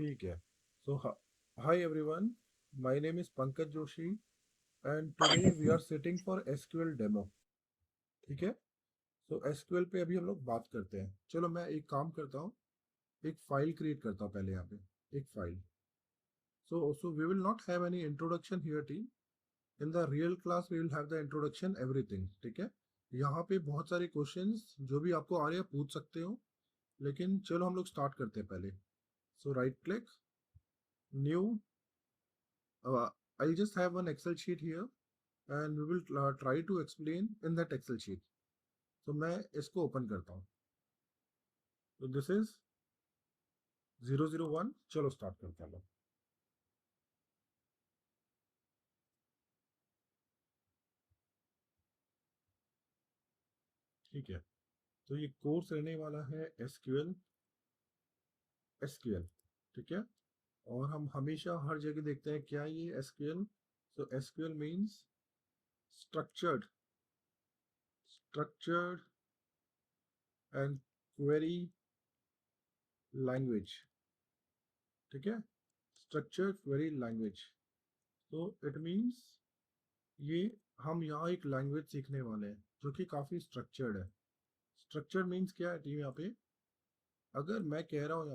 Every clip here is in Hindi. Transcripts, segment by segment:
ठीक है. So, hi everyone. My name is Pankaj Joshi, and today we are sitting for SQL demo. ठीक है. So SQL पे अभी हम लोग बात करते हैं. चलो मैं एक काम करता हूँ. एक फाइल क्रिएट करता हूँ पहले यहाँ पे. एक file. So we will not have any introduction here, team. In the real class we will have the introduction everything. ठीक है. यहाँ पे बहुत सारे क्वेश्चंस जो भी आपको आ रहे हैं पूछ सकते हो. लेकिन चलो हम लोग स्टार्ट करते हैं पहले. So right click, new. I'll just have one Excel sheet here and we will try to explain in that Excel sheet. So मैं इसको ओपन करता हूँ. तो दिस इज 001. चलो स्टार्ट करते हैं. ठीक है. तो ये कोर्स रहने वाला है एसक्यूएल. ठीक है. और हम हमेशा हर जगह देखते हैं क्या ये SQL. So SQL means structured and query language. ठीक है. Structured query language. तो इट मीन्स ये हम यहाँ एक लैंग्वेज सीखने वाले हैं जो कि काफ़ी स्ट्रक्चर्ड है. स्ट्रक्चर्ड मीन्स क्या है टीम यहाँ पे. अगर मैं कह रहा हूँ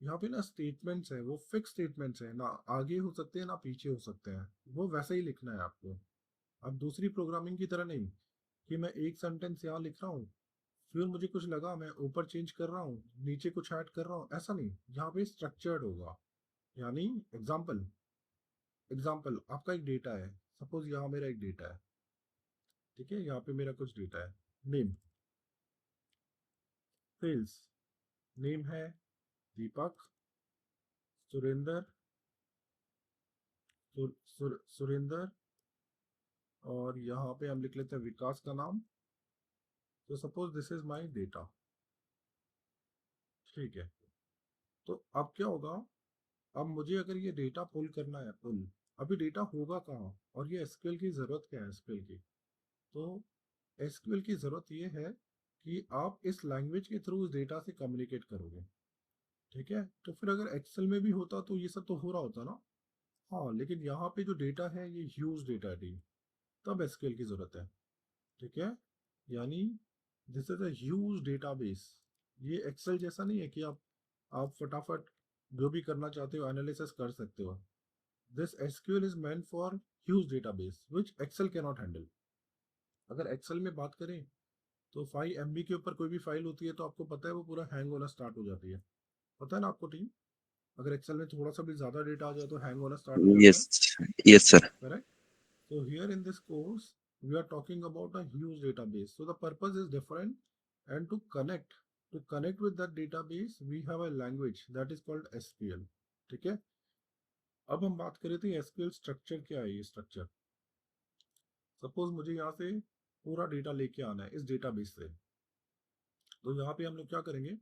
यहाँ पे ना स्टेटमेंट्स है, वो फिक्स स्टेटमेंट्स है ना, आगे हो सकते हैं ना पीछे हो सकते हैं. वो वैसे ही लिखना है आपको. अब दूसरी प्रोग्रामिंग की तरह नहीं कि मैं एक सेंटेंस यहाँ लिख रहा हूँ, फिर मुझे कुछ लगा मैं ऊपर चेंज कर रहा हूँ, नीचे कुछ ऐड कर रहा हूँ. ऐसा नहीं. यहाँ पे स्ट्रक्चर्ड होगा. यानी एग्जाम्पल एग्जाम्पल आपका एक डेटा है. सपोज यहाँ मेरा एक डेटा है. ठीक है. यहाँ पे मेरा कुछ डेटा है. Name, fields. नेम है दीपक, सुरेंद्र, सुरेंद्र. और यहाँ पे हम लिख लेते हैं विकास का नाम. तो suppose this is my data. ठीक है. तो अब क्या होगा. अब मुझे अगर ये डेटा पुल करना है, पुल. अभी डेटा होगा कहाँ, और ये एसक्यूएल की जरूरत क्या है एसक्यूएल की. तो एसक्यूएल की जरूरत ये है कि आप इस लैंग्वेज के थ्रू उस डेटा से कम्युनिकेट करोगे. ठीक है. तो फिर अगर एक्सेल में भी होता तो ये सब तो हो रहा होता ना. हाँ, लेकिन यहाँ पे जो डेटा है ये ह्यूज डेटा है. तब एसक्यूएल की जरूरत है. ठीक है. यानी this is a huge database. ये एक्सेल जैसा नहीं है कि आप फटाफट जो भी करना चाहते हो एनालिसिस कर सकते हो. This SQL is meant for huge database which Excel can not handle. अगर एक्सेल में बात करें तो 5 MB के ऊपर कोई भी फाइल होती है तो आपको पता है वो पूरा हैंग होना स्टार्ट हो जाती है. पता है ना आपको टीम. अगर एक्सेल में थोड़ा सा भी ज्यादा डेटा आ जाए तो हैंग होना स्टार्ट हो जाता है. Yes, yes, sir. Correct. So here in this course, we are talking about a huge database. So the purpose is different, and to connect with that database, we have a language that is called SQL. ठीक है. अब हम बात करें तो SQL स्ट्रक्चर क्या है. ये स्ट्रक्चर, सपोज मुझे यहाँ से पूरा डेटा लेके आना है इस डेटाबेस से. तो यहाँ पे हम लोग क्या करेंगे.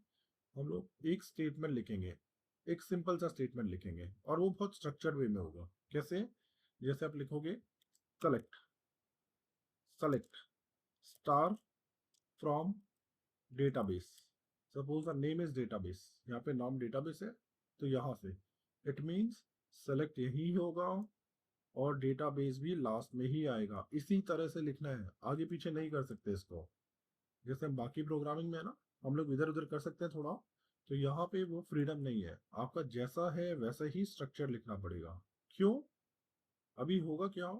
हम लोग एक स्टेटमेंट लिखेंगे. एक सिंपल सा स्टेटमेंट लिखेंगे और वो बहुत स्ट्रक्चर्ड वे में होगा. कैसे. जैसे आप लिखोगे collect select star from database. Suppose the name is database. यहाँ पे नाम डेटाबेस है. तो यहाँ से इट मीन्स सेलेक्ट यही होगा और डेटाबेस भी लास्ट में ही आएगा. इसी तरह से लिखना है, आगे पीछे नहीं कर सकते इसको. जैसे हम बाकी प्रोग्रामिंग में है ना, हम लोग इधर उधर कर सकते हैं थोड़ा. तो यहाँ पे वो फ्रीडम नहीं है. आपका जैसा है वैसा ही स्ट्रक्चर लिखना पड़ेगा. क्यों. अभी होगा क्या.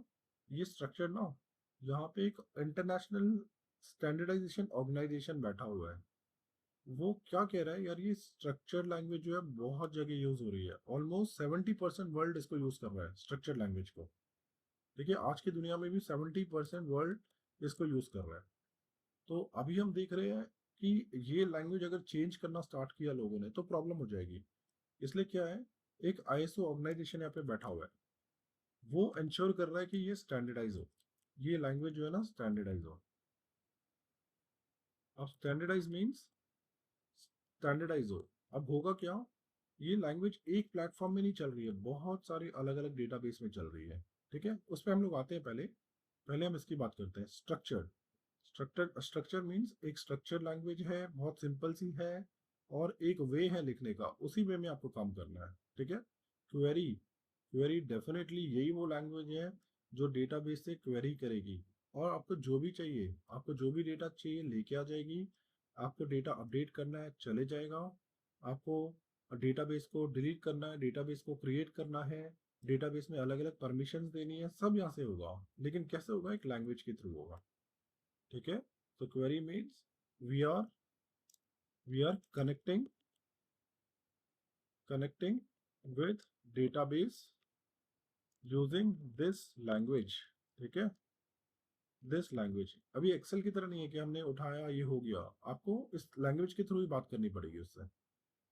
ये स्ट्रक्चर ना, यहाँ पे एक इंटरनेशनल स्टैंडर्डाइजेशन ऑर्गेनाइजेशन बैठा हुआ है. वो क्या कह रहा है यार, ये स्ट्रक्चर लैंग्वेज जो है बहुत जगह यूज हो रही है. ऑलमोस्ट 70% वर्ल्ड इसको यूज कर रहा है स्ट्रक्चर लैंग्वेज को. देखिए आज की दुनिया में भी 70% वर्ल्ड इसको यूज कर रहा है. तो अभी हम देख रहे हैं कि ये लैंग्वेज अगर चेंज करना स्टार्ट किया लोगों ने तो प्रॉब्लम हो जाएगी. इसलिए क्या है, एक आईएसओ ऑर्गेनाइजेशन यहाँ पे बैठा हुआ है. वो इंश्योर कर रहा है कि ये स्टैंडर्डाइज हो. ये लैंग्वेज जो है ना स्टैंडर्डाइज हो. अब स्टैंडर्डाइज मीन्स स्टैंडर्डाइज हो. अब होगा क्या. ये लैंग्वेज एक प्लेटफॉर्म में नहीं चल रही है, बहुत सारे अलग अलग डेटाबेस में चल रही है. ठीक है. उस पर हम लोग आते हैं. पहले पहले हम इसकी बात करते हैं. स्ट्रक्चर मीन्स एक स्ट्रक्चर लैंग्वेज है, बहुत सिंपल सी है. और एक वे है लिखने का, उसी वे में आपको काम करना है। ठीक है। क्वेरी, क्वेरी डेफिनेटली यही वो लैंग्वेज है जो डेटाबेस से क्वेरी करेगी, और आपको जो भी चाहिए, आपको जो भी डेटा चाहिए लेके आ जाएगी। आपको डेटा अपडेट करना है चले जाएगा, आपको डेटाबेस को डिलीट करना है, डेटाबेस को क्रिएट करना है, डेटाबेस में अलग अलग परमिशंस देनी है, सब यहाँ से होगा। लेकिन कैसे होगा? एक लैंग्वेज के थ्रू होगा। ठीक है। तो query means we are we are connecting with database using this language। ठीक है। दिस लैंग्वेज अभी एक्सेल की तरह नहीं है कि हमने उठाया ये हो गया, आपको इस लैंग्वेज के थ्रू ही बात करनी पड़ेगी उससे।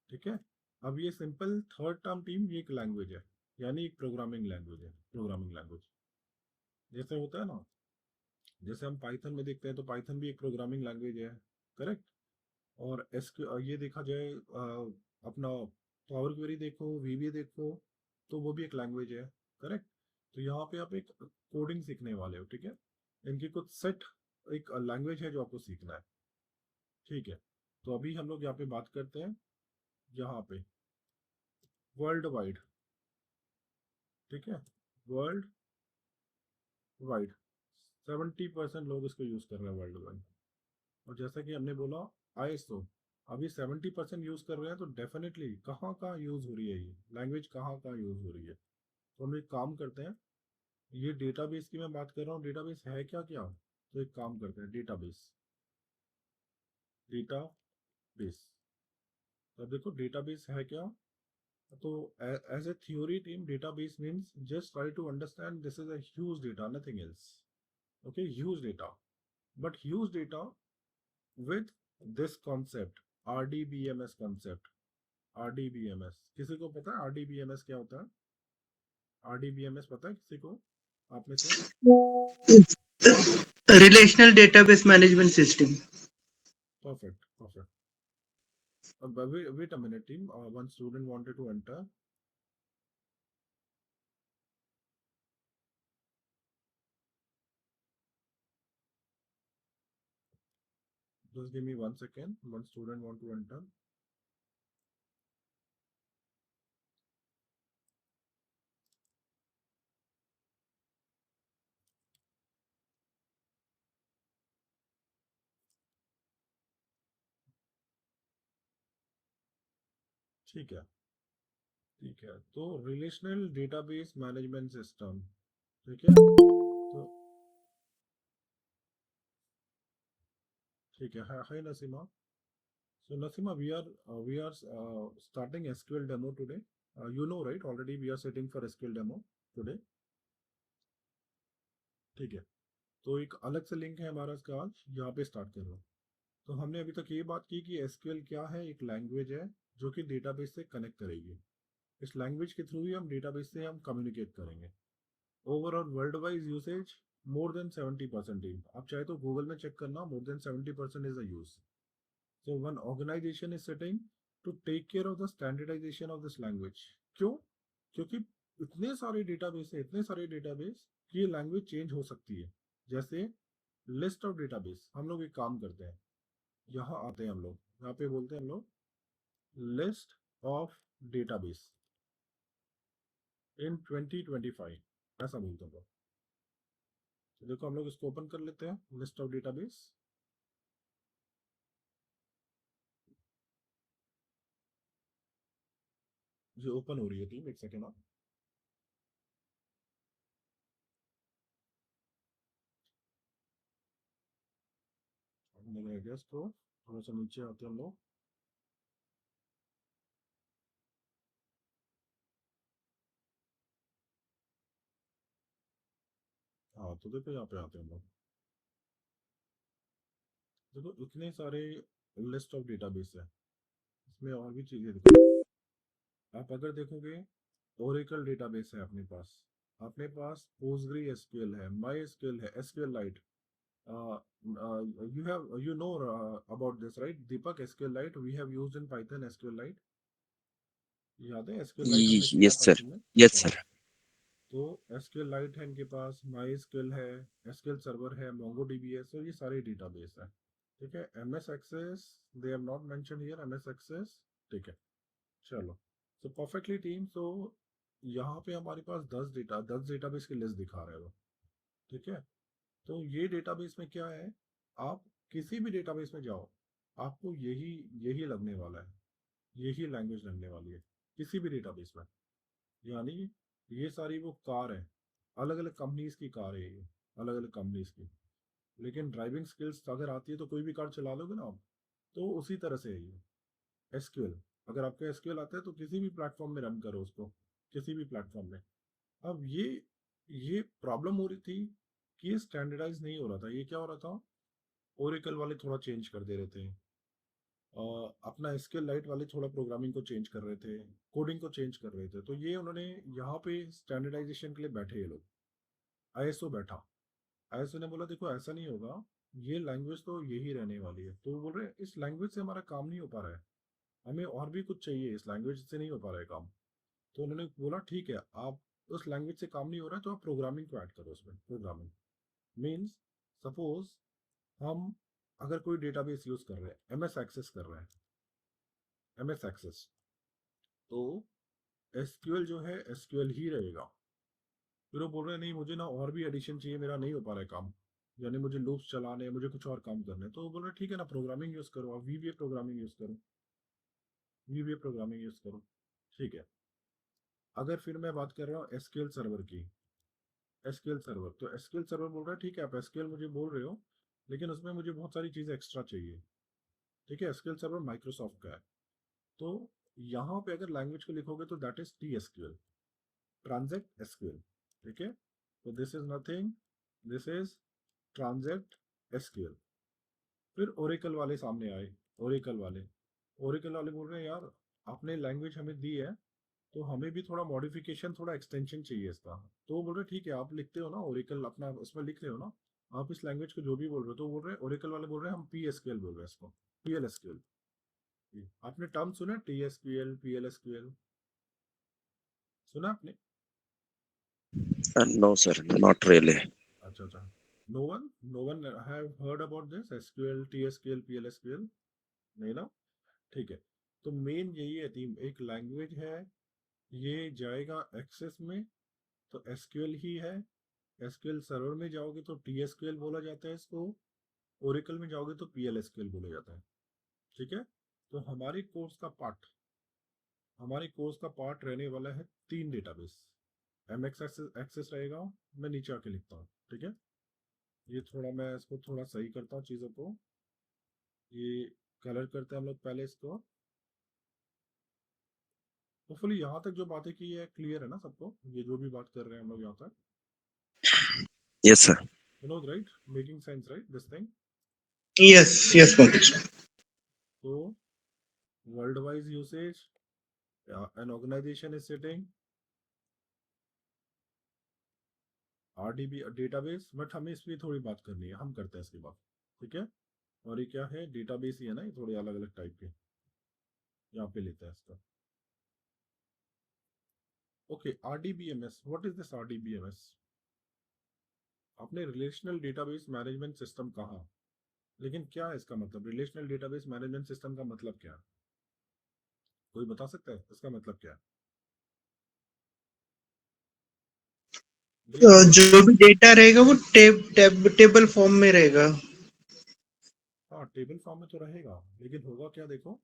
ठीक है। अब ये सिंपल थर्ड टर्म टीम ये एक लैंग्वेज है, यानी एक प्रोग्रामिंग लैंग्वेज है। प्रोग्रामिंग लैंग्वेज जैसे होता है ना, जैसे हम पाइथन में देखते हैं तो पाइथन भी एक प्रोग्रामिंग लैंग्वेज है। करेक्ट। और ये देखा जाए अपना पावर क्वेरी देखो, वीबीए देखो, तो वो भी एक लैंग्वेज है। करेक्ट। तो यहाँ पे आप एक कोडिंग सीखने वाले हो। ठीक है। इनकी कुछ सेट एक लैंग्वेज है जो आपको सीखना है। ठीक है। तो अभी हम लोग यहाँ पे बात करते हैं, यहाँ पे वर्ल्ड वाइड। ठीक है। वर्ल्ड वाइड 70% लोग इसको यूज कर रहे हैं वर्ल्ड वाइड। और जैसा कि हमने बोला आईएसओ अभी 70% यूज कर रहे हैं, तो डेफिनेटली कहाँ कहाँ यूज हो रही है, ये लैंग्वेज कहाँ कहाँ यूज हो रही है। तो हम एक काम करते हैं, ये डेटाबेस की मैं बात कर रहा हूँ, डेटाबेस है क्या क्या। तो एक काम करते हैं, डेटाबेस, डेटाबेस। तो अब देखो डेटाबेस है क्या। तो as a theory team, database means just try to understand this is a huge data, nothing else. Okay, huge data, but huge data with this concept, RDBMS concept। RDBMS किसी को पता है RDBMS क्या होता है? RDBMS पता है किसी को आप में से? Relational database management system. Perfect, perfect। Wait a minute team, one student wanted to enter। Just give me 1 second, one student want to enter। ठीक है, ठीक है। तो रिलेशनल डेटाबेस मैनेजमेंट सिस्टम। ठीक है। तो ठीक है, हाय Naseema. So Nasima, we are starting SQL demo today। You know, right? Already we are setting for SQL demo today। ठीक है। तो एक अलग से लिंक है हमारा इसका, आज यहाँ पे स्टार्ट कर रहा हूँ। तो हमने अभी तक ये बात की कि SQL क्या है, एक लैंग्वेज है जो कि डेटाबेस से कनेक्ट करेगी। इस लैंग्वेज के थ्रू ही हम डेटाबेस से हम कम्युनिकेट करेंगे। Overall world wise usage more than 70%। आप चाहे तो गूगल में चेक करना, more than 70% is the use. So one organization is setting to take care of the standardization of this language। क्यों? क्योंकि इतने सारे डेटाबेस है, इतने सारे डेटाबेस कि ये लैंग्वेज चेंज हो सकती है। जैसे लिस्ट ऑफ डेटाबेस, हम लोग एक काम करते हैं, यहाँ आते हैं हम लोग, यहाँ पे बोलते हैं हम लोग लिस्ट ऑफ डेटाबेस इन 2025, ऐसा बोलते हैं। तो देखो हम लोग इसको ओपन कर लेते हैं, लिस्ट ऑफ डेटाबेस। जो ओपन हो रही है टीम, एक सेकेंड आप। मैंने एड्रेस को थोड़ा सा नीचे आते हैं हम लोग। हाँ, तो देखो यहाँ पे आते हैं हम लोग। देखो इतने सारे लिस्ट ऑफ डेटाबेस है, इसमें और भी चीजें देखो। आप अगर देखोगे, ओरेकल डेटाबेस है अपने पास पोस्टग्री एसक्यूएल है, माई एसक्यूएल है, SQL light. you know about this, right Deepak? SQL Lite we have used in Python, SQL Lite, याद है? SQL Lite हमने किया है Yes, sir. Python में। Yes, sir. करेक्ट। तो SQL Lite है इनके पास, माई एसक्यूएल है, एसक्यूएल सर्वर है, MongoDB है। सो ये सारे डेटाबेस है। ठीक है, MS Access they have not mention here, MS Access, ठीक है। चलो, तो परफेक्टली टीम, तो यहाँ पे हमारे पास 10 डेटाबेस की लिस्ट दिखा रहे हो, ठीक है। तो ये डेटाबेस में क्या है, आप किसी भी डेटाबेस में जाओ, आपको यही यही लगने वाला है, यही लैंग्वेज लगने वाली है किसी भी डेटाबेस में। यानी ये सारी वो कार है, अलग अलग कंपनीज की कार है ये, अलग अलग कंपनीज की, लेकिन ड्राइविंग स्किल्स अगर आती है तो कोई भी कार चला लोगे ना आप। तो उसी तरह से है ये एसक्यूएल। अगर आपको एसक्यूएल आता है तो किसी भी प्लेटफॉर्म में रन करो उसको, किसी भी प्लेटफॉर्म में। अब ये प्रॉब्लम हो रही थी कि ये स्टैंडर्डाइज नहीं हो रहा था। ये क्या हो रहा था, ओरेकल वाले थोड़ा चेंज कर दे रहे थे, अपना एसक्यूएल लाइट वाले थोड़ा प्रोग्रामिंग को चेंज कर रहे थे, कोडिंग को चेंज कर रहे थे। तो ये उन्होंने यहाँ पे स्टैंडर्डाइजेशन के लिए बैठे ये लोग, आईएसओ बैठा। आईएसओ ने बोला देखो ऐसा नहीं होगा, ये लैंग्वेज तो यही रहने वाली है। तो वो बोल रहे हैं इस लैंग्वेज से हमारा काम नहीं हो पा रहा है, हमें और भी कुछ चाहिए, इस लैंग्वेज से नहीं हो पा रहा है काम। तो उन्होंने बोला ठीक है, आप उस लैंग्वेज से काम नहीं हो रहा है तो आप प्रोग्रामिंग को ऐड करो उसमें। प्रोग्रामिंग मीन्स, सपोज हम अगर कोई डेटाबेस यूज कर रहे हैं, एमएस एक्सेस कर रहे हैं, एमएस एक्सेस, तो एसक्यूएल जो है एसक्यूएल ही रहेगा। फिर वो बोल रहे हैं नहीं मुझे ना और भी एडिशन चाहिए, मेरा नहीं हो पा रहा है काम, यानी मुझे लूप्स चलाने हैं, मुझे कुछ और काम करने हैं। तो वो बोल रहे हैं ठीक है ना, प्रोग्रामिंग यूज करो, आप वीबीए प्रोग्रामिंग यूज करो, वीबीए प्रोग्रामिंग यूज करो, ठीक है। अगर फिर मैं बात कर रहा हूँ एसक्यूएल सर्वर की, एसक्यूएल सर्वर, तो एसक्यूएल सर्वर बोल रहा है ठीक है आप एसक्यूएल मुझे बोल रहे हो, लेकिन उसमें मुझे बहुत सारी चीज़ें एक्स्ट्रा चाहिए, ठीक है। एसक्यूएल सर्वर माइक्रोसॉफ्ट का है। तो यहाँ पे अगर लैंग्वेज को लिखोगे तो that is T SQL, transact SQL, ठीक है। तो this is nothing, this is transact SQL. फिर ओरेकल वाले सामने आए, ओरेकल वाले, ओरेकल वाले बोल रहे हैं यार आपने लैंग्वेज हमें दी है, तो हमें भी थोड़ा मॉडिफिकेशन, थोड़ा एक्सटेंशन चाहिए इसका। तो वो बोल रहे ठीक है आप लिखते हो ना ओरेकल, अपना उसमें लिख रहे हो ना, आप इस लैंग्वेज को जो भी बोल रहे हो। तो बोल रहे हैं ओरेकल वाले बोल रहे हैं हम पी एसक्यूएल बोल रहे हैं इसको, पी एल एसक्यूएल। आपने टर्म सुना T SQL, P L SQL, सुना आपने? No, sir, not really. अच्छा अच्छा, no one have heard about this SQL, T SQL, P L SQL, नहीं ना, ठीक है। तो मेन यही है थीम, एक लैंग्वेज है, ये जाएगा एक्सेस में तो एसक्यूएल ही है, एसक्यूएल सर्वर में जाओगे तो टी एसक्यूएल बोला जाता है इसको, ओरेकल में जाओगे तो पी एल एसक्यूएल बोला जाता है, ठीक है। तो हमारे कोर्स का पार्ट रहने वाला है 3 डेटाबेस। एमएक्स एक्सेस रहेगा, मैं नीचे आके लिखता हूँ, ठीक है। ये थोड़ा मैं इसको थोड़ा सही करता हूँ चीज़ों को, ये कलर करते हैं हम लोग पहले इसको। होपफुली यहाँ तक जो बातें की है क्लियर है ना सबको, ये जो भी बात कर रहे हैं हम लोग यहाँ तक, Yes, sir. Vinod right, making sense right this thing. Yes, yes, Pankaj. तो world wise usage, an organization is sitting RDB database, but हमें इस पर थोड़ी बात करनी है, हम करते हैं इसके बाद, ठीक है। और ये क्या है, डेटाबेस ही है ना, ये थोड़े अलग अलग टाइप के, यहाँ पे लेते हैं इसका। Okay, RDBMS, what is this RDBMS? आपने रिलेशनल डेटाबेस मैनेजमेंट सिस्टम कहा, लेकिन क्या है इसका मतलब, रिलेशनल डेटाबेस मैनेजमेंट सिस्टम का मतलब क्या है? कोई बता सकता है इसका मतलब क्या है? ये आपने, जो भी डेटा रहेगा वो टेबल फॉर्म में रहेगा। हाँ टेबल फॉर्म में तो रहेगा, लेकिन होगा क्या देखो,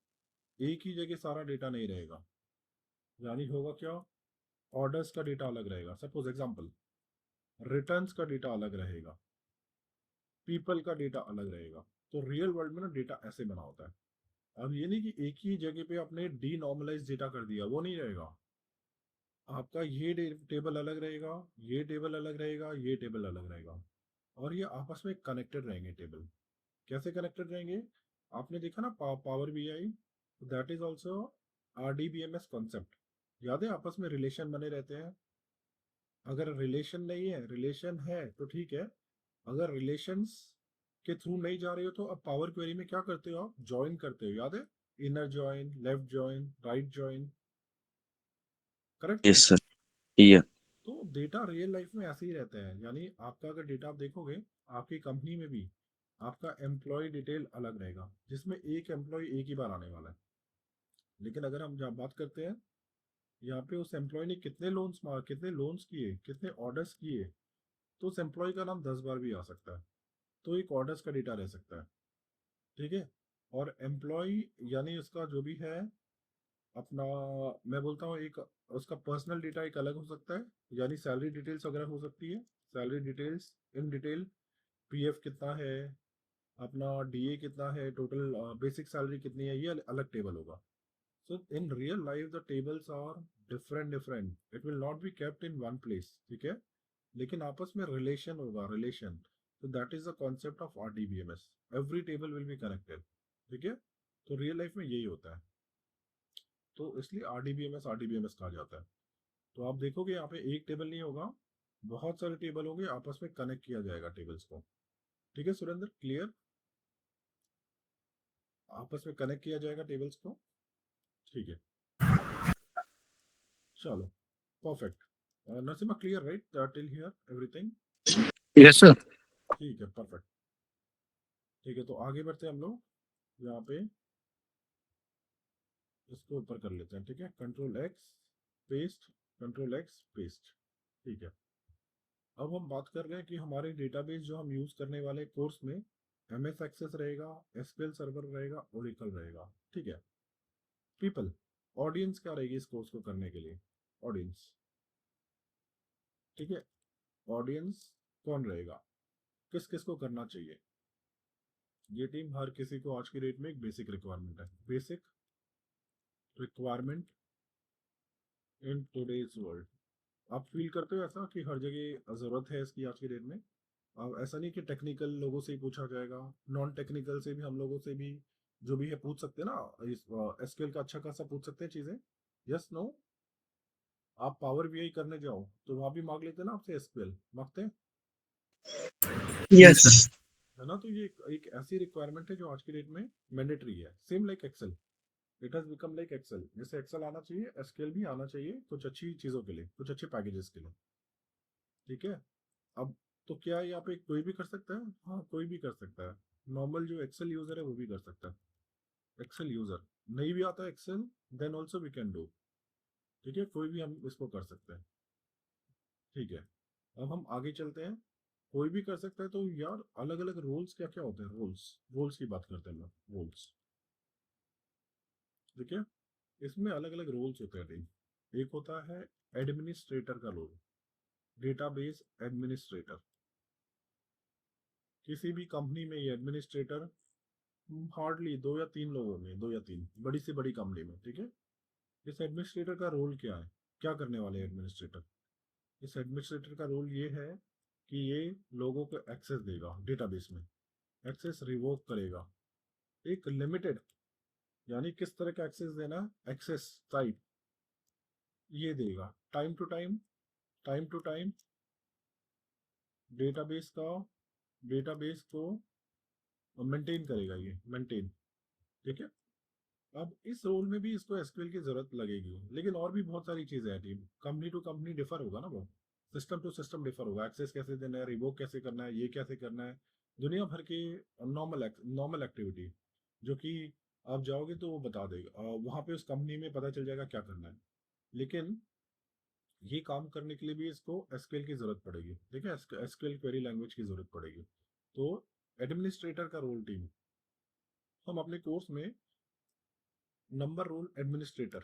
एक ही जगह सारा डेटा नहीं रहेगा। यानी होगा क्या, ऑर्डर्स का डेटा अलग रहेगा, सपोज एग्जांपल, रिटर्न्स का डेटा अलग रहेगा, पीपल का डेटा अलग रहेगा। तो रियल वर्ल्ड में ना डेटा ऐसे बना होता है। अब ये नहीं कि एक ही जगह पे आपने डी नॉर्मलाइज डेटा कर दिया, वो नहीं रहेगा। आपका ये टेबल अलग रहेगा, ये टेबल अलग रहेगा, ये टेबल अलग रहेगा, और ये आपस में कनेक्टेड रहेंगे टेबल। कैसे कनेक्टेड रहेंगे? आपने देखा ना power B I, that is also RDBMS concept. याद है आपस में रिलेशन बने रहते हैं। अगर रिलेशन नहीं है, रिलेशन है तो ठीक है, अगर रिलेशंस के थ्रू नहीं जा रहे हो तो अब पावर क्वेरी में क्या करते हो, आप ज्वाइन करते हो, याद है, inner join, left join, right join, correct Yes, नहीं? sir. Yeah. तो डेटा रियल लाइफ में ऐसे ही रहता है। यानी आपका अगर डेटा आप देखोगे आपकी कंपनी में भी, आपका एम्प्लॉय डिटेल अलग रहेगा, जिसमें एक एम्प्लॉय एक ही बार आने वाला है। लेकिन अगर हम जहाँ बात करते हैं यहाँ पे उस एम्प्लॉय ने कितने लोन्स किए, कितने ऑर्डर्स किए, तो उस एम्प्लॉय का नाम 10 बार भी आ सकता है, तो एक ऑर्डर्स का डेटा रह सकता है। ठीक है। और एम्प्लॉय यानी उसका जो भी है अपना, मैं बोलता हूँ एक उसका पर्सनल डेटा एक अलग हो सकता है, यानी सैलरी डिटेल्स वगैरह हो सकती है, salary details in detail, PF कितना है, अपना डीए कितना है, टोटल बेसिक सैलरी कितनी है, ये अलग टेबल होगा। So in real life the tables are different, it will not be kept in one place, ठीक है, लेकिन आपस में रिलेशन होगा, रिलेशन। तो that is the concept of RDBMS, every table will be connected. ठीक है। तो रियल लाइफ में यही होता है, तो इसलिए आरडीबीएमएस कहा जाता है। तो आप देखोगे यहाँ पे एक टेबल नहीं होगा, बहुत सारे टेबल होंगे, आपस में कनेक्ट किया जाएगा टेबल्स को। ठीक है सुरेंद्र, क्लियर? आपस में कनेक्ट किया जाएगा टेबल्स को। ठीक है, चलो, perfect. Narasimha, clear right till here everything? Yes, sir. ठीक है, परफेक्ट। ठीक है, तो आगे बढ़ते हैं हम लोग, यहाँ पे इसको ऊपर कर लेते हैं। ठीक है, control x paste, control x paste. ठीक है, अब हम बात कर रहे हैं कि हमारे डेटाबेस जो हम यूज करने वाले कोर्स में एमएस एक्सेस रहेगा, एसक्यूएल सर्वर रहेगा, ओरेकल रहेगा। ठीक है, पीपल, ऑडियंस क्या रहेगी इस कोर्स को करने के लिए? ऑडियंस, ठीक है, ऑडियंस कौन रहेगा, किस किस को करना चाहिए? ये टीम हर किसी को आज की डेट में एक बेसिक रिक्वायरमेंट है, basic requirement in today's world. आप फील करते हो ऐसा कि हर जगह जरूरत है इसकी आज की डेट में? अब ऐसा नहीं कि टेक्निकल लोगों से ही पूछा जाएगा, नॉन टेक्निकल से भी, हम लोगों से भी जो भी है पूछ सकते हैं ना, इस एसक्यूएल का अच्छा खासा पूछ सकते हैं चीजें। Yes no? आप पावर बीआई करने जाओ तो वहां भी मांग लेते हैं ना आपसे, एसक्यूएल मांगते हैं, Yes, sir. है ना? तो ये एक ऐसी रिक्वायरमेंट है जो आज की डेट में मैंडेटरी है, same like Excel, it has become like Excel. जैसे एक्सेल आना चाहिए, एसक्यूएल भी आना चाहिए कुछ अच्छी चीजों के लिए, कुछ अच्छे पैकेजेस के लिए। ठीक है। अब तो क्या यहाँ पे कोई भी कर सकता है? हाँ, कोई भी कर सकता है, नॉर्मल जो एक्सेल यूजर है वो भी कर सकता है। एक्सेल यूजर नहीं भी आता Excel, then also we can do. ठीक है, कोई भी हम इसको कर सकते हैं। ठीक है, अब हम आगे चलते हैं। कोई भी कर सकता है, तो यार अलग अलग रोल्स क्या क्या होते हैं? रोल्स, रोल्स की बात करते हैं ना, रोल्स। ठीक है, इसमें अलग अलग रोल्स होते हैं। एक होता है एडमिनिस्ट्रेटर का रोल, डेटाबेस एडमिनिस्ट्रेटर। किसी भी कंपनी में ये एडमिनिस्ट्रेटर हार्डली दो या तीन लोग होंगे, दो या तीन, बड़ी से बड़ी कंपनी में। ठीक है, इस एडमिनिस्ट्रेटर का रोल क्या है, क्या करने वाले एडमिनिस्ट्रेटर? इस एडमिनिस्ट्रेटर का रोल ये है कि ये लोगों को एक्सेस देगा डेटाबेस में, एक्सेस रिवोक करेगा, एक लिमिटेड, यानी किस तरह का एक्सेस देना, एक्सेस टाइप ये देगा, time to time, time to time database का, डेटाबेस को मेंटेन करेगा, ये मेंटेन। ठीक है, अब इस रोल में भी इसको एसक्यूएल की जरूरत लगेगी, लेकिन और भी बहुत सारी चीजें हैं team, company to company differ होगा ना, वो सिस्टम टू सिस्टम डिफर होगा, एक्सेस कैसे देना है, रिवोक कैसे करना है, ये कैसे करना है, दुनिया भर के नॉर्मल एक्टिविटी जो कि आप जाओगे तो वो बता देगा, वहां पे उस कंपनी में पता चल जाएगा क्या करना है। लेकिन ये काम करने के लिए भी इसको एसक्यूएल की जरूरत पड़ेगी। ठीक है, एसक्यूएल क्वेरी लैंग्वेज की जरूरत पड़ेगी। तो एडमिनिस्ट्रेटर का रोल टीम, हम अपने कोर्स में नंबर रोल एडमिनिस्ट्रेटर,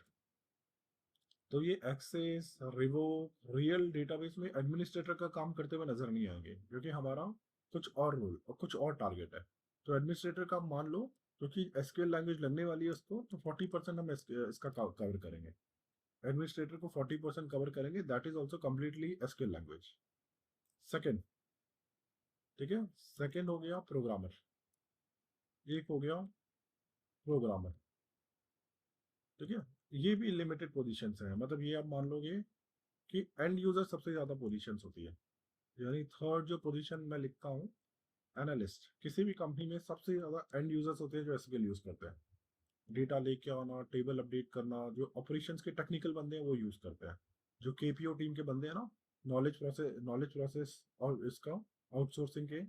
तो ये एक्सेस रिवोक रियल डेटाबेस में एडमिनिस्ट्रेटर का काम करते हुए नजर नहीं आएंगे, क्योंकि हमारा कुछ और रोल और कुछ और टारगेट है। तो एडमिनिस्ट्रेटर का मान लो, क्योंकि एसक्यूएल लैंग्वेज लगने वाली है उसको, तो 40% हम इसका कवर करेंगे, एडमिनिस्ट्रेटर को 40% कवर करेंगे, that is also completely SQL language. Second, ठीक है, सेकेंड हो गया प्रोग्रामर, एक हो गया प्रोग्रामर। ठीक है, ये भी लिमिटेड पोजीशंस हैं, मतलब ये आप मान लोगे कि एंड यूजर सबसे ज्यादा पोजीशंस होती है, यानी थर्ड जो पोजीशन मैं लिखता हूँ, एनालिस्ट, किसी भी कंपनी में सबसे ज्यादा एंड यूजर्स होते हैं जो एसक्यूएल यूज करते हैं, डेटा लेके आना, टेबल अपडेट करना, जो ऑपरेशंस के टेक्निकल बंदे हैं वो यूज करते हैं, जो केपीओ टीम के बंदे हैं ना, नॉलेज प्रोसेस और इसका आउटसोर्सिंग के,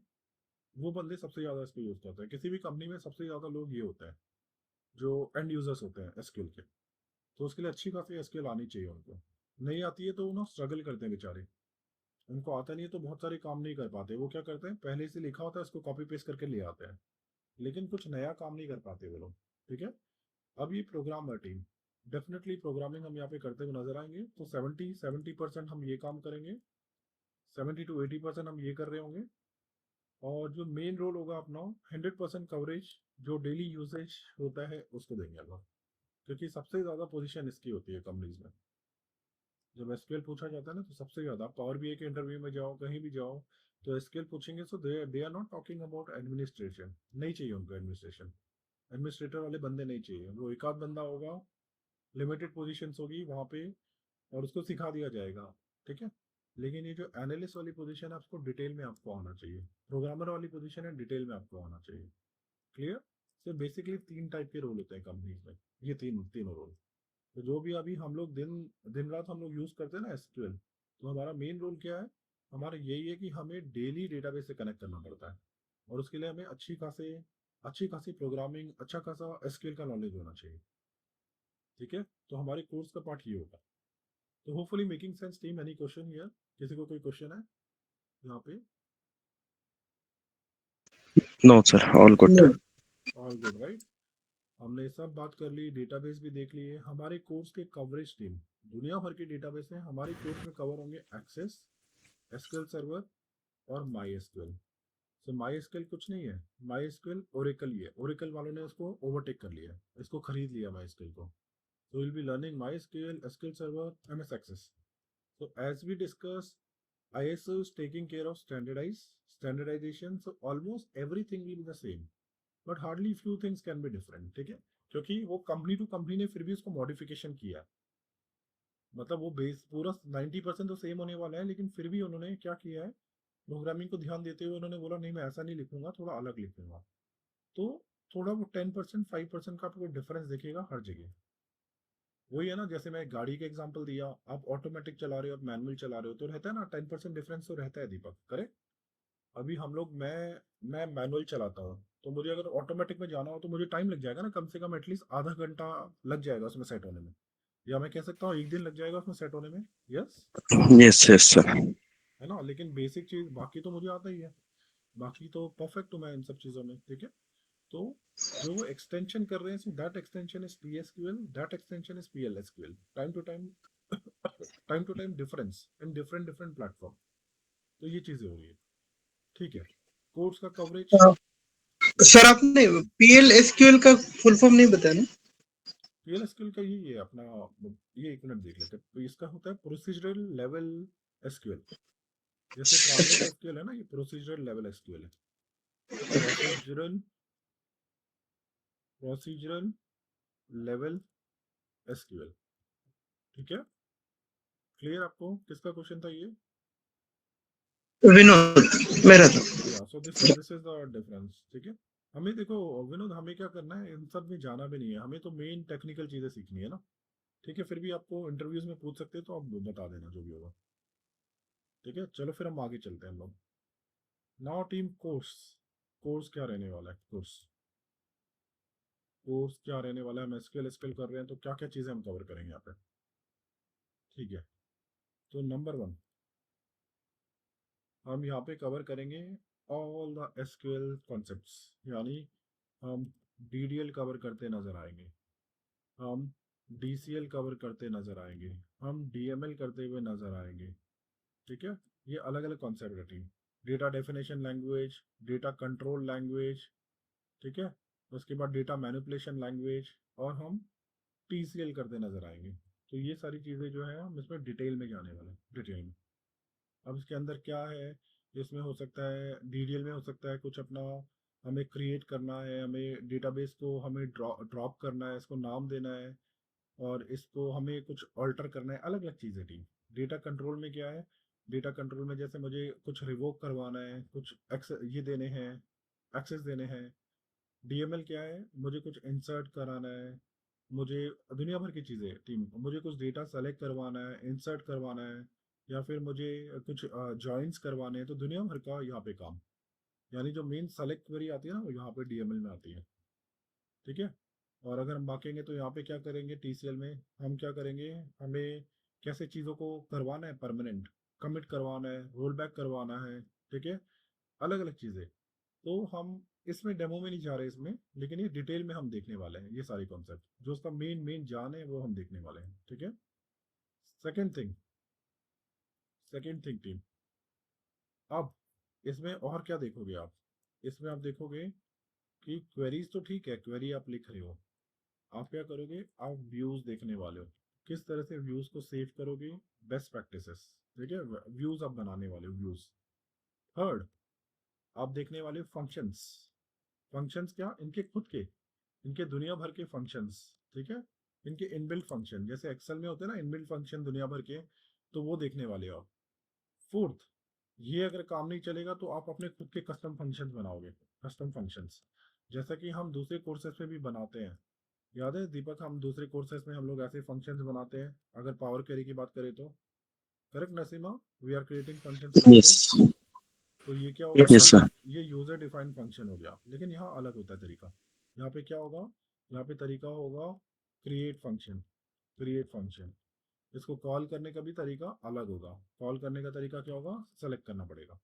वो बंदे सबसे ज़्यादा इसको यूज़ करते हैं। किसी भी कंपनी में सबसे ज़्यादा लोग ये होते हैं जो एंड यूजर्स होते हैं एसक्यूएल के। तो उसके लिए अच्छी खासी एसक्यूएल आनी चाहिए उनको। नहीं आती है तो वो ना स्ट्रगल करते हैं बेचारे। उनको आता नहीं है तो बहुत सारे काम नहीं कर पाते। वो क्या करते हैं, पहले से लिखा होता है उसको कॉपी पेस्ट करके ले आते हैं, लेकिन कुछ नया काम नहीं कर पाते वो लोग। ठीक है। अब ये प्रोग्रामर टीम, डेफिनेटली प्रोग्रामिंग हम यहाँ पे करते हुए नजर आएंगे। तो 70% हम ये काम करेंगे, 70 to 80% हम ये कर रहे होंगे। और जो मेन रोल होगा अपना, 100% कवरेज जो डेली यूसेज होता है उसको देंगे हम लोग, क्योंकि सबसे ज़्यादा पोजीशन इसकी होती है कंपनीज में। जब एसक्यूएल पूछा जाता है ना, तो सबसे ज़्यादा पावर बीआई के इंटरव्यू में जाओ, कहीं भी जाओ, तो एसक्यूएल पूछेंगे। So they are not talking about administration, नहीं चाहिए उनको एडमिनिस्ट्रेशन। एडमिनिस्ट्रेटर वाले बंदे नहीं चाहिए। वो एक आध बंदा होगा, लिमिटेड पोजीशंस होगी वहाँ पे, और उसको सिखा दिया जाएगा। ठीक है। लेकिन ये जो एनालिस्ट वाली पोजीशन है, आपको डिटेल में आपको आना चाहिए। प्रोग्रामर वाली पोजीशन है, डिटेल में आपको आना चाहिए। क्लियर। सो बेसिकली 3 टाइप के रोल होते हैं कंपनीज में, ये तीनों रोल। तो जो भी अभी हम लोग दिन दिन रात हम लोग यूज करते हैं ना एसक्यूएल, तो हमारा मेन रोल क्या है? हमारा यही है कि हमें डेली डेटाबेस से कनेक्ट करना पड़ता है, और उसके लिए हमें अच्छी खासी प्रोग्रामिंग, अच्छा खासा एसक्यूएल का नॉलेज होना चाहिए। ठीक है। तो हमारे कोर्स का पार्ट ये होगा। तो hopefully making sense team. Any question here? किसी को कोई क्वेश्चन है यहाँ पे? No, sir. All good. No. All good right. हमने सब बात कर ली, डेटाबेस भी देख लिए। हमारे कोर्स के कवरेज टीम, दुनिया भर के डेटाबेस हैं हमारे कोर्स में कवर होंगे। एक्सेस, एसक्यूएल सर्वर और my SQL. So my SQL कुछ नहीं है, माई एसक्यूएल ओरेकल ही है। ओरेकल वालों ने इसको ओवरटेक कर लिया है, इसको खरीद लिया माई एसक्यूएल को। So we'll be learning MySQL, SQL Server, MS Access. So as we discussed, ISO is taking care of standardization. So almost everything will be the same, but hardly few things can be different. ठीक है। क्योंकि वो कंपनी टू कंपनी ने फिर भी उसको मॉडिफिकेशन किया। मतलब वो बेस पूरा 90% तो सेम होने वाला है, लेकिन फिर भी उन्होंने क्या किया है, प्रोग्रामिंग को ध्यान देते हुए उन्होंने बोला नहीं, मैं ऐसा नहीं लिखूंगा, थोड़ा अलग लिखूंगा। तो थोड़ा वो 10% 5% का आपको डिफरेंस दिखेगा हर जगह। वही है ना, जैसे मैं गाड़ी का एग्जांपल दिया, आप ऑटोमेटिक चला रहे हो, आप मैनुअल चला रहे हो, तो रहता है ना 10% डिफरेंस तो रहता है दीपक, करेक्ट। अभी हम लोग मैं मैनुअल चलाता हूँ, तो मुझे अगर ऑटोमेटिक में जाना हो तो मुझे टाइम लग जाएगा ना, कम से कम एटलीस्ट आधा घंटा लग जाएगा उसमें सेट होने में। या मैं कह सकता हूँ एक दिन लग जाएगा उसमें सेट होने में। यस। Yes, yes, sir. है ना, लेकिन बेसिक चीज बाकी तो मुझे आता ही है। बाकी तो परफेक्ट हूँ मैं इन सब चीज़ों में। ठीक है। तो जो वो एक्सटेंशन कर रहे हैं, that extension is PSQL, that extension is PLSQL। Time to time difference in different different platform. तो ये चीज़ें हो रही है। ठीक है। कोर्स का कवरेज। सर आपने PL SQL का फुल फॉर्म नहीं बताया ना? PLSQL का ये अपना, ये एक मिनट देख लेते हैं। तो इसका होता है प्रोसीजरल लेवल एसक्यूएल। जैसे प्राइमरी अच्छा। एसक्यूएल है ना, ये प्रोसीजरल लेवल एसक्यूएल है। Procedural procedural level SQL. ठीक है। क्लियर आपको? किसका क्वेश्चन था ये? विनोद मेरा था। या so this is the difference. ठीक है। हमें देखो विनोद, हमें क्या करना है, इन सब में जाना भी नहीं है, हमें तो मेन टेक्निकल चीजें सीखनी है ना। ठीक है। फिर भी आपको इंटरव्यूज में पूछ सकते हैं, तो आप बता देना जो भी होगा। ठीक है। चलो फिर हम आगे चलते हैं हम लोग। Now team course. कोर्स क्या रहने वाला है? कोर्स क्या रहने वाला है? हम एसक्यूएल एसक्यूएल कर रहे हैं, तो क्या क्या चीजें हम कवर करेंगे यहाँ पे? ठीक है। तो नंबर 1, हम यहाँ पे कवर करेंगे ऑल द एसक्यूएल कॉन्सेप्ट्स। यानी हम DDL कवर करते नजर आएंगे, हम DCL कवर करते नजर आएंगे, हम DML करते हुए नजर आएंगे। ठीक है। ये अलग अलग कॉन्सेप्ट है team. Data definition language, data control language. ठीक है। उसके बाद डेटा मैनिपुलेशन लैंग्वेज, और हम TCL करते नजर आएंगे। तो ये सारी चीज़ें जो है हम इसमें डिटेल में जाने वाले हैं, डिटेल में। अब इसके अंदर क्या है, इसमें हो सकता है DDL में हो सकता है कुछ अपना हमें क्रिएट करना है, हमें डेटाबेस को हमें ड्रॉप करना है, इसको नाम देना है, और इसको हमें कुछ ऑल्टर करना है, अलग अलग चीज़ें थी। डेटा कंट्रोल में क्या है, डेटा कंट्रोल में जैसे मुझे कुछ रिवोक करवाना है, कुछ ये देने हैं, एक्सेस देने हैं। DML क्या है, मुझे कुछ इंसर्ट कराना है, मुझे दुनिया भर की चीज़ें टीम, मुझे कुछ डेटा सेलेक्ट करवाना है, इंसर्ट करवाना है, या फिर मुझे कुछ जॉइंस करवाने हैं, तो दुनिया भर का यहाँ पे काम। यानी जो मेन सेलेक्ट क्वेरी आती है ना वो यहाँ पे डीएमएल में आती है, ठीक है। और अगर हम बाकेंगे तो यहाँ पे क्या करेंगे, टीसीएल में हम क्या करेंगे, हमें कैसे चीज़ों को करवाना है, परमानेंट कमिट करवाना है, रोल बैक करवाना है, ठीक है, अलग अलग चीज़ें। तो हम इसमें डेमो में नहीं जा रहे इसमें, लेकिन ये डिटेल में हम देखने वाले हैं, ये सारी कॉन्सेप्ट जो उसका मेन मेन जान है वो हम देखने वाले हैं, ठीक है। सेकेंड थिंग, टीम, अब इसमें और क्या देखोगे आप, इसमें आप देखोगे कि क्वेरीज तो ठीक है, क्वेरी आप लिख रहे हो, आप क्या करोगे, आप व्यूज देखने वाले हो, किस तरह से व्यूज को सेव करोगे, बेस्ट प्रैक्टिसेस, ठीक है, व्यूज आप बनाने वाले हो, व्यूज। थर्ड, आप देखने वाले हो फंक्शंस, फंक्शंस क्या, इनके खुद के, इनके दुनिया भर के फंक्शंस, ठीक है, इनके इनबिल्ट फंक्शन, जैसे एक्सेल में होते हैं ना इनबिल्ट फंक्शन दुनिया भर के, तो वो देखने वाले हो आप। फोर्थ, ये अगर काम नहीं चलेगा तो आप अपने खुद के कस्टम फंक्शंस बनाओगे, कस्टम फंक्शंस, जैसा कि हम दूसरे कोर्सेज में भी बनाते हैं। याद है दीपक, हम दूसरे कोर्सेज में हम लोग ऐसे फंक्शंस बनाते हैं, अगर पावर क्वेरी की बात करें तो, correct Naseema, we are creating functions like this. Yes. तो ये क्या होगा, Yes, sir. ये यूजर डिफाइंड फंक्शन हो गया, लेकिन यहाँ अलग होता है तरीका। यहाँ पे क्या होगा, यहाँ पे तरीका होगा क्रिएट फंक्शन, क्रिएट फंक्शन, इसको कॉल करने का भी तरीका अलग होगा, कॉल करने का तरीका क्या होगा, सेलेक्ट करना पड़ेगा,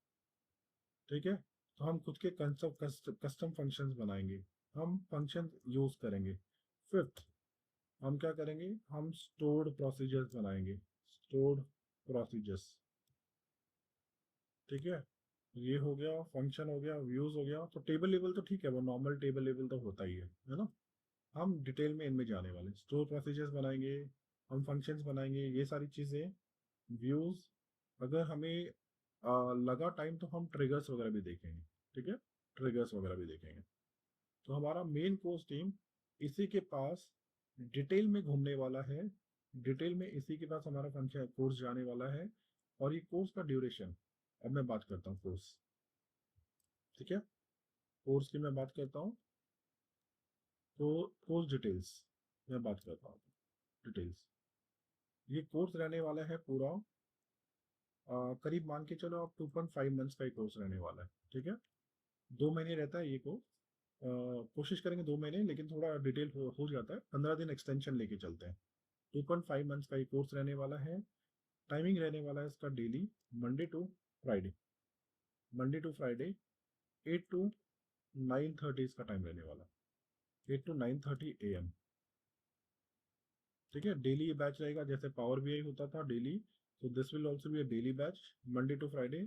ठीक है। तो हम खुद के कस्टम फंक्शंस बनाएंगे, हम फंक्शन यूज करेंगे। फिफ्थ, हम क्या करेंगे, हम स्टोर्ड प्रोसीजर्स बनाएंगे, स्टोर्ड प्रोसीजर्स, ठीक है। ये हो गया, फंक्शन हो गया, व्यूज हो गया, तो टेबल लेवल तो ठीक है, वो नॉर्मल टेबल लेवल तो होता ही है ना। हम डिटेल में इनमें जाने वाले, स्टोर प्रोसीजर्स बनाएंगे, हम फंक्शंस बनाएंगे, ये सारी चीज़ें, व्यूज। अगर हमें लगा टाइम तो हम ट्रिगर्स वगैरह भी देखेंगे, ठीक है, ट्रिगर्स वगैरह भी देखेंगे। तो हमारा मेन कोर्स टीम इसी के पास डिटेल में घूमने वाला है, डिटेल में इसी के पास हमारा फंक्शन कोर्स जाने वाला है। और ये कोर्स का ड्यूरेशन, अब मैं बात करता हूँ कोर्स, ठीक है, कोर्स की मैं बात करता हूँ, तो कोर्स डिटेल्स मैं बात करता हूँ, डिटेल्स, ये कोर्स रहने वाला है पूरा करीब मान के चलो आप 2.5 मंथ्स का ही कोर्स रहने वाला है, ठीक है। 2 महीने रहता है ये कोर्स, कोशिश करेंगे 2 महीने, लेकिन थोड़ा डिटेल हो जाता है, 15 दिन एक्सटेंशन लेके चलते हैं। 2.5 मंथ्स का ये कोर्स रहने वाला है। टाइमिंग रहने वाला है इसका daily, Monday to Friday, Monday to Friday 8 to 9:30 इसका टाइम रहने वाला, 8 to 9:30 AM, ठीक है। डेली ये बैच रहेगा, जैसे पावर बीआई होता था डेली, तो this will also be a daily batch, Monday to Friday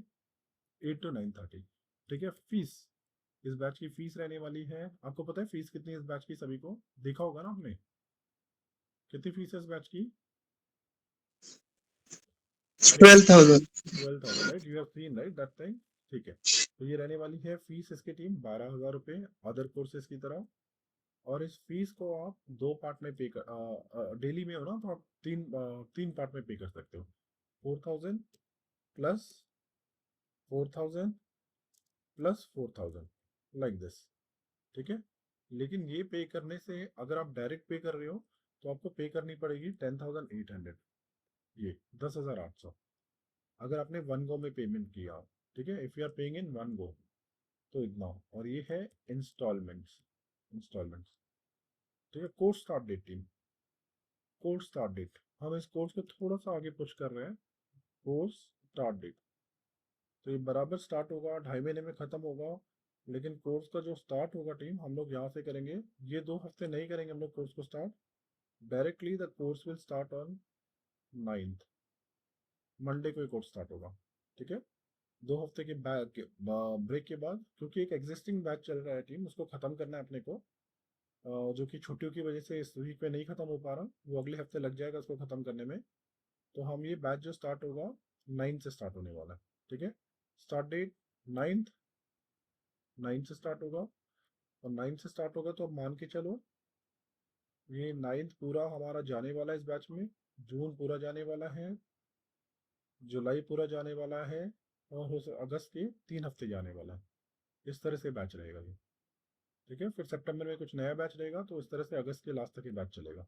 8 to 9:30, ठीक है। फीस, इस बैच की फीस रहने वाली है, आपको पता है फीस कितनी है इस बैच की, सभी को देखा होगा ना आपने, कितनी फीस है इस बैच की, 12,000। 12,000, right, you have seen right that thing, ठीक है। तो ये रहने वाली है फीस इसकी टीम, 12,000 रुपये अदर कोर्सेज की तरह। और इस फीस को आप 2 पार्ट में पे कर, डेली में हो ना तो आप तीन पार्ट में पे कर सकते हो, 4,000 प्लस 4,000 प्लस 4,000, लाइक दिस, ठीक है। लेकिन ये पे करने से, अगर आप डायरेक्ट पे कर रहे हो तो आपको पे करनी पड़ेगी 10,800, ये 10,800, अगर आपने वन गो में पेमेंट किया, ठीक है, if you are paying in one go तो इतना। और ये है इंस्टॉलमेंट्स, इंस्टॉलमेंट्स, ठीक है। Course start date team, course start date, हम इस कोर्स को थोड़ा सा आगे पुश कर रहे हैं, कोर्स स्टार्ट डेट, तो ये बराबर स्टार्ट होगा 2.5 महीने में ख़त्म होगा। लेकिन कोर्स का जो स्टार्ट होगा टीम, हम लोग यहाँ से करेंगे, ये 2 हफ्ते नहीं करेंगे हम लोग कोर्स को start, directly the course will start on 9th, Monday को कोर्स स्टार्ट होगा, ठीक है। 2 हफ्ते के ब्रेक के बाद, क्योंकि एक एग्जिस्टिंग बैच चल रहा है टीम, उसको ख़त्म करना है अपने को, जो कि छुट्टियों की वजह से इस वीक पे नहीं ख़त्म हो पा रहा, वो अगले हफ्ते लग जाएगा उसको ख़त्म करने में। तो हम ये बैच जो स्टार्ट होगा 9 से स्टार्ट होने वाला है, ठीक है। स्टार्ट डेट 9th, 9 से स्टार्ट होगा, और 9 से स्टार्ट होगा तो मान के चलो ये 9th पूरा हमारा जाने वाला है इस बैच में, जून पूरा जाने वाला है, जुलाई पूरा जाने वाला है, और अगस्त के 3 हफ्ते जाने वाला है, इस तरह से बैच रहेगा ये, ठीक है। फिर सितंबर में कुछ नया बैच रहेगा, तो इस तरह से अगस्त के लास्ट तक ये बैच चलेगा।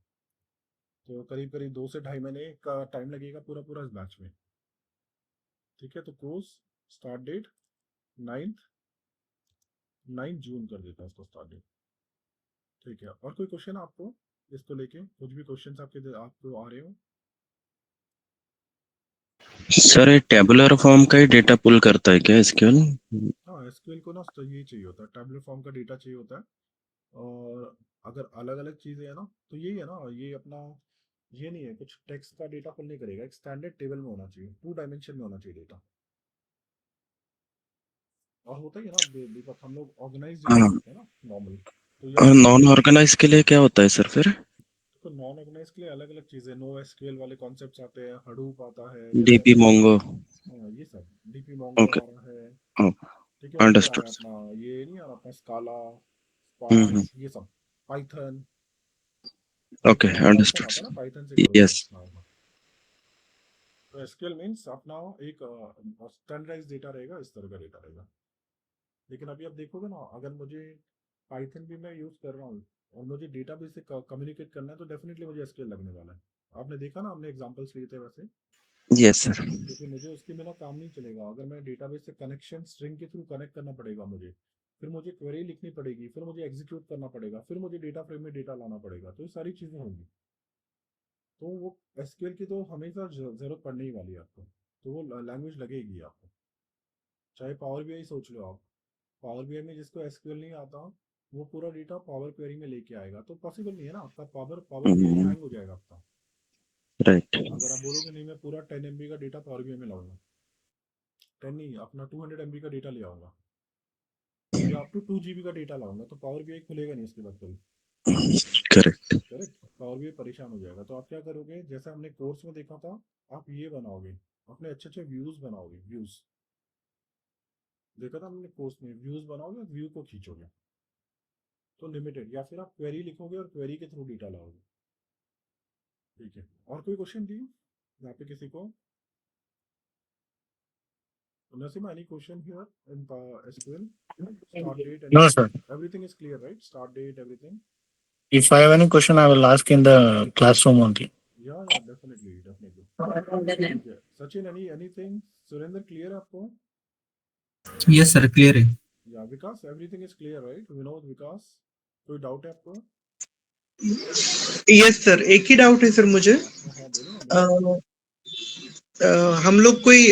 तो करीब करीब 2 से 2.5 महीने का टाइम लगेगा पूरा पूरा इस बैच में, ठीक है। तो कोर्स स्टार्ट डेट 9th, 9 जून कर देता है इसको स्टार्ट डेट। ठीक है, और कोई क्वेश्चन आपको इसको लेके, कुछ भी क्वेश्चन आपको आ रहे हो? सर ये टेबुलर फॉर्म का ही डेटा पुल करता है क्या एसक्यूएल? हाँ, एसक्यूएल को ना तो ये चाहिए होता है, टैबुलर फॉर्म का डेटा चाहिए होता है। और अगर अलग अलग चीज़ें है ना, तो यही है ना, ये अपना ये नहीं है, कुछ टेक्स्ट का डेटा पुल नहीं करेगा, एक स्टैंडर्ड टेबल में होना चाहिए, 2 डायमेंशन में होना चाहिए डेटा। और होता ही है ना दीपक, हम लोग ऑर्गेनाइज डेटा हाँ, देखते हैं ना नॉर्मल, तो यहाँ पे नॉन ऑर्गेनाइज के लिए क्या होता है सर फिर? तो नॉन ऑर्गेनाइज के लिए अलग अलग चीज़ें, नो एसक्यूएल वाले कॉन्सेप्ट्स आते हैं, हडूप आता है, जैसे डीपी मोंगो। हाँ ये सब डीपी मोंगो ओके। आ रहा है। हाँ, ठीक है, और ये अंडरस्टूड आया सर। अपना, ये नहीं आ रहा अपना स्काला, हम्म। स्पार्क्स, ये सब, पाइथन। ओके, पाइथन अंडरस्टूड आता है ना, सर। पाइथन से करोगे यस। हाँ हाँ। तो एसक्यूएल मीन्स अपना एक स्टैंडर्डाइज डेटा रहेगा, इस तरह का डेटा रहेगा। लेकिन अभी आप देखोगे ना, अगर मुझे पाइथन भी मैं यूज़ कर रहा हूँ और मुझे डेटाबेस से कम्युनिकेट करना है, तो डेफिनेटली मुझे एसक्यूएल लगने वाला है। आपने देखा ना, हमने एग्जांपल्स लिए थे वैसे, यस सर। क्योंकि मुझे उसके बिना काम नहीं चलेगा। अगर मैं डेटाबेस से कनेक्शन स्ट्रिंग के थ्रू कनेक्ट करना पड़ेगा मुझे, फिर मुझे क्वेरी लिखनी पड़ेगी, फिर मुझे एग्जीक्यूट करना पड़ेगा, फिर मुझे डेटा फ्रेम में डेटा लाना पड़ेगा, तो ये सारी चीज़ें होंगी। तो वो एसक्यूएल की तो हमेशा ज़रूरत पड़ने ही वाली है आपको, तो वो लैंग्वेज लगेगी आपको। चाहे पावर बीआई सोच लो आप, पावर बीआई में जिसको एसक्यूएल नहीं आता, वो पूरा डेटा पावर क्वेरी में लेके आएगा, तो पॉसिबल नहीं है ना, आपका पावर पावर बीआई हैंग हो जाएगा आपका। राइट। अगर आप बोलोगे नहीं मैं पूरा 10 MB का डेटा पावर बीआई में लाऊंगा, 10 नहीं, अपना 200 MB का डेटा ले आऊंगा, या अप टू 2 GB का डेटा लाऊंगा, तो पावर बीआई खुलेगा नहीं इसके बाद कभी। करेक्ट। करेक्ट, पावर बीआई परेशान हो जाएगा। तो आप क्या करोगे, जैसे हमने कोर्स में देखा था, आप ये बनाओगे, अपने अच्छे अच्छे व्यूज बनाओगे, व्यूज देखा था हमने कोर्स में, व्यूज बनाओगे, व्यू को खींचोगे, तो लिमिटेड, या फिर आप क्वेरी लिखोगे और क्वेरी के थ्रू डेटा लाओगे। ठीक है, और कोई क्वेश्चन दी यहाँ पे किसी को? Naseema, any question here in SQL? Start date, No, anything? sir. Everything is clear, right? Start date, everything? If I have any question, I will ask in the classroom only. Yeah, definitely, definitely. ठीक है, सचिन, anything? सुरेंद्र, clear है आपको? यस सर क्लियर है। या विकास, everything is clear, right? Vinod, विकास, कोई डाउट है आपको? यस सर, एक ही डाउट है सर मुझे। हाँ हाँ, बोलो ना, अ, बोलो। हम लोग कोई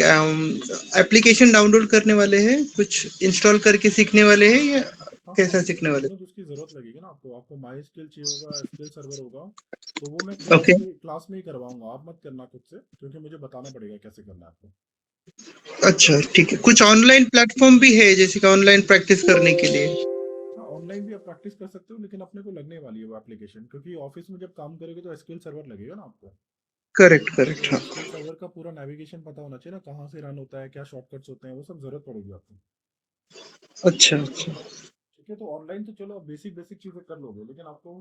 एप्लीकेशन डाउनलोड करने वाले हैं, कुछ इंस्टॉल करके सीखने वाले हैं, या हाँ हाँ, कैसा सीखने वाले? विनोद, उसकी जरूरत लगेगी ना आपको, आपको माई स्किल चाहिए होगा, एसक्यूएल सर्वर होगा, तो वो मैं ओके, क्लास में ही करवाऊंगा, आप मत करना खुद से, क्योंकि मुझे बताना पड़ेगा कैसे करना है आपको। अच्छा ठीक है। कुछ ऑनलाइन प्लेटफॉर्म भी है जैसे कि ऑनलाइन प्रैक्टिस करने के लिए? हाँ, ऑनलाइन भी आप प्रैक्टिस कर सकते हो, लेकिन अपने को लगने वाली है वो एप्लीकेशन, क्योंकि ऑफिस में जब काम करोगे तो एसक्यूएल सर्वर लगेगा ना आपको। करेक्ट करेक्ट, तो हाँ। एसक्यूएल सर्वर का पूरा नेविगेशन पता होना चाहिए ना, कहाँ से रन होता है, क्या शॉर्टकट्स होते हैं, वो सब जरूरत पड़ेगी आपको। अच्छा अच्छा, ठीक है, तो ऑनलाइन तो चलो आप बेसिक बेसिक चीजें कर लोगे, लेकिन आपको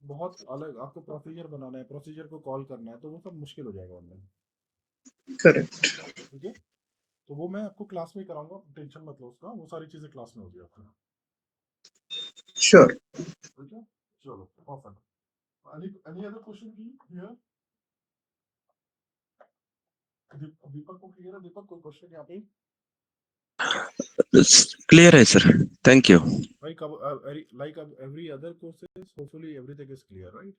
बहुत अलग, आपको प्रोसीजर बनाना है, प्रोसीजर को कॉल करना है, तो वो सब मुश्किल हो जाएगा ऑनलाइन। करेक्ट। ठीक है, तो वो मैं आपको क्लास में कराऊंगा, टेंशन मत लो उसका, वो सारी चीजें क्लास में होगी आपको। श्योर। ठीक है, चलो परफेक्ट। एनी अदर क्वेश्चन की हियर? दीपक को क्लियर है? दीपक, कोई क्वेश्चन यहाँ पे? क्लियर है sir. Thank you. Like every other courses, hopefully everything is clear, right?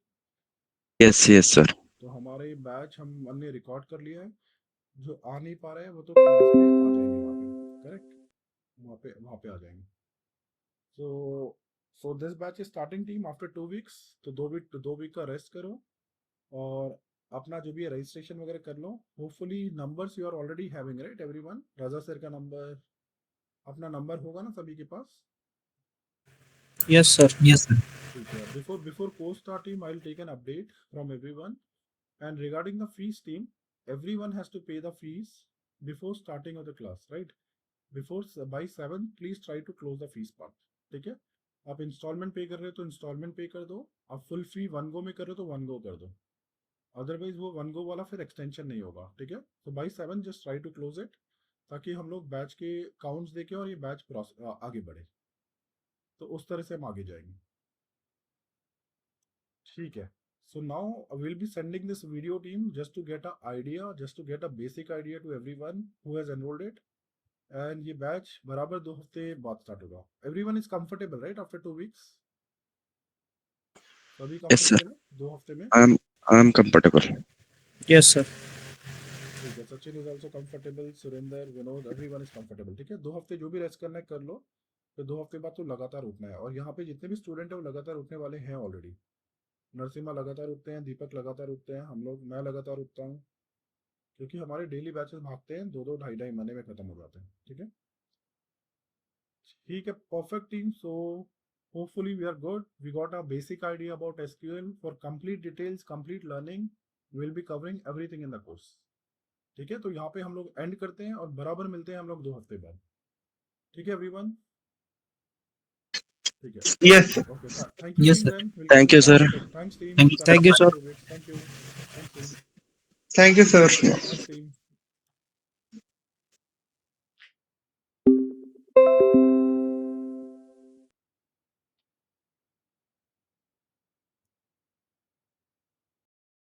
Yes yes sir. तो हमारे बैच हमने रिकॉर्ड कर लिया है, जो आ नहीं पा रहे हैं वो तो क्लास में आ जाएंगे वहाँ पे, करेक्ट, वहाँ पे आ जाएंगे। So this batch is starting team after 2 weeks, तो 2 वीक का रेस्ट करो, और अपना जो भी है रजिस्ट्रेशन वगैरह कर लो। Hopefully numbers you are already having, right everyone? Raza sir का नंबर, अपना नंबर होगा ना सभी के पास? Yes, sir. Yes sir. ठीक है, before course start team, I will take an update from everyone, and regarding the fees team, everyone has to pay the fees before starting of the class, right? Before by 7 please try to close the fees part। ठीक है, आप इंस्टॉलमेंट पे कर रहे हो तो इंस्टॉलमेंट पे कर दो, आप फुल फी वन गो में कर रहे हो तो वन गो कर दो, अदरवाइज वो वन गो वाला फिर एक्सटेंशन नहीं होगा। ठीक है, तो by 7 just try to close it, ताकि हम लोग बैच के काउंट्स देखें और ये बैच आगे बढ़े, तो उस तरह से हम आगे जाएंगे। ठीक है, so now we'll be sending this video team just to get a idea, just to get a basic idea to everyone who has enrolled it, and ये बैच बराबर 2 हफ्ते बाद स्टार्ट होगा. Everyone is comfortable right after 2 weeks? सभी Yes, sir. कंफर्टेबल है 2 हफ्ते में? I'm comfortable. Yes sir. ठीक है. Sachin is also comfortable, Surendra, Vinod, everyone is comfortable. ठीक है. 2 हफ्ते जो भी रेस्ट करना है कर लो, फिर 2 हफ्ते बाद तो लगातार उठना है. और यहाँ पे जितने भी स्टूडेंट है वो लगातार उठने वाले हैं ऑलरेडी. नरसिम्हा लगातार उठते हैं, दीपक लगातार उठते हैं, हम लोग, मैं लगातार उठता हूँ, क्योंकि हमारे डेली बैचेस भागते हैं 2-2 ढाई-ढाई महीने में खत्म हो जाते हैं. ठीक है. ठीक है. Perfect team. So hopefully we are good. We got a basic idea about SQL. For complete details, complete learning, we will be covering everything in the course. ठीक है. तो यहाँ पे हम लोग एंड करते हैं और बराबर मिलते हैं हम लोग 2 हफ्ते बाद. ठीक है एवरीवन? ठीक है. Yes sir. Okay. Thank you Yes, team. sir. Then we'll Thank you, continue sir. after. Thanks team. Thank you. Thank you, sir. Thank you. Thanks team. Thank you sir. Thanks team.